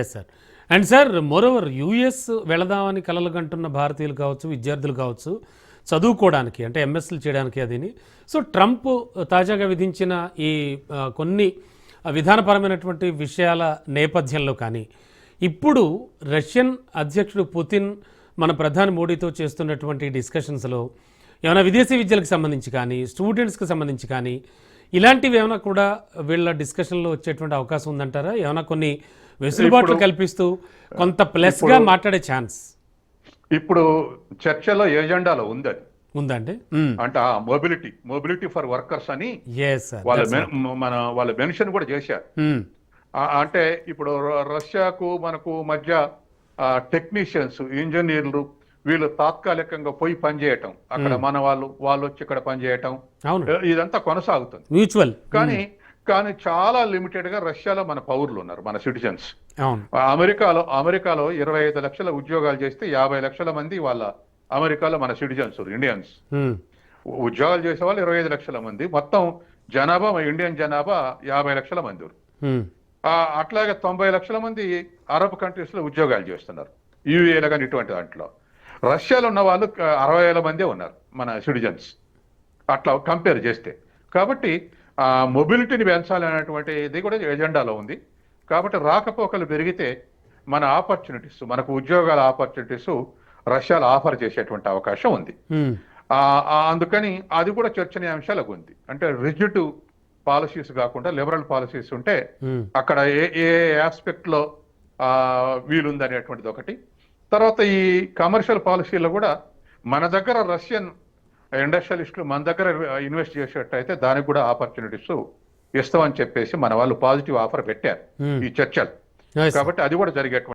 Yes sir. And sir moreover US వెళదామని కలలు కంటున్న భారతీయులు కావచ్చు, విద్యార్థులు కావచ్చు, చదువుకోవడానికి అంటే ఎంఎస్లు చేయడానికి అదిని. సో ట్రంప్ తాజాగా విధించిన ఈ కొన్ని విధానపరమైనటువంటి విషయాల నేపథ్యంలో కానీ ఇప్పుడు రష్యన్ అధ్యక్షుడు పుతిన్ మన ప్రధాని మోడీతో చేస్తున్నటువంటి డిస్కషన్స్లో ఏమైనా విదేశీ విద్యలకు సంబంధించి కానీ స్టూడెంట్స్కి సంబంధించి కానీ ఇలాంటివి ఏమైనా కూడా వీళ్ళ డిస్కషన్లో వచ్చేటువంటి అవకాశం ఉందంటారా? ఏమైనా కొన్ని వెసులుబాట్లు కల్పిస్తూ కొంత ప్లస్గా మాట్లాడే ఛాన్స్ ఇప్పుడు చర్చలో ఏజెండాలో ఉంది అది ఉందండి. అంటే మొబిలిటీ ఫర్ వర్కర్స్ అని వాళ్ళ మెన్షన్ కూడా చేశారు. అంటే ఇప్పుడు రష్యాకు మనకు మధ్య టెక్నీషియన్స్, ఇంజనీర్లు వీళ్ళు తాత్కాలికంగా పోయి పనిచేయటం, అక్కడ మన వాళ్ళు వచ్చి ఇక్కడ పనిచేయటం, ఇదంతా కొనసాగుతుంది మ్యూచువల్. కానీ చాలా లిమిటెడ్ గా రష్యాలో మన పౌరులు ఉన్నారు, మన సిటిజన్స్. అమెరికాలో 25 లక్షల ఉద్యోగాలు చేస్తే 50 లక్షల మంది వాళ్ళ అమెరికాలో మన సిటిజన్స్ ఇండియన్స్ ఉద్యోగాలు చేసే వాళ్ళు 25 లక్షల మంది. మొత్తం జనాభా ఇండియన్ జనాభా 50 లక్షల మంది. అట్లాగే 90 లక్షల మంది అరబ్ కంట్రీస్ లో ఉద్యోగాలు చేస్తున్నారు, యూఏలో కానీ ఇటువంటి దాంట్లో. రష్యాలో ఉన్న వాళ్ళు 60,000 మందే ఉన్నారు మన సిటిజన్స్, అట్లా కంపేర్ చేస్తే. కాబట్టి మొబిలిటీని పెంచాలనేటువంటి ఇది కూడా ఎజెండాలో ఉంది. కాబట్టి రాకపోకలు పెరిగితే మన ఆపర్చునిటీస్, మనకు ఉద్యోగాల ఆపర్చునిటీస్ రష్యాలో ఆఫర్ చేసేటువంటి అవకాశం ఉంది. అందుకని అది కూడా చర్చనీయాంశాలకు ఉంది. అంటే రిజిడ్ పాలసీస్ కాకుండా లిబరల్ పాలసీస్ ఉంటే అక్కడ ఏ ఆస్పెక్ట్ లో వీలుందనేటువంటిది ఒకటి. తర్వాత ఈ కమర్షియల్ పాలసీలో కూడా మన దగ్గర రష్యన్ ఇండస్ట్రియలిస్టులు మన దగ్గర ఇన్వెస్ట్ చేసేటైతే దానికి కూడా ఆపర్చునిటీస్ ఇస్తామని చెప్పేసి మన వాళ్ళు పాజిటివ్ ఆఫర్ పెట్టారు ఈ చర్చలు. కాబట్టి అది కూడా జరిగేటువంటి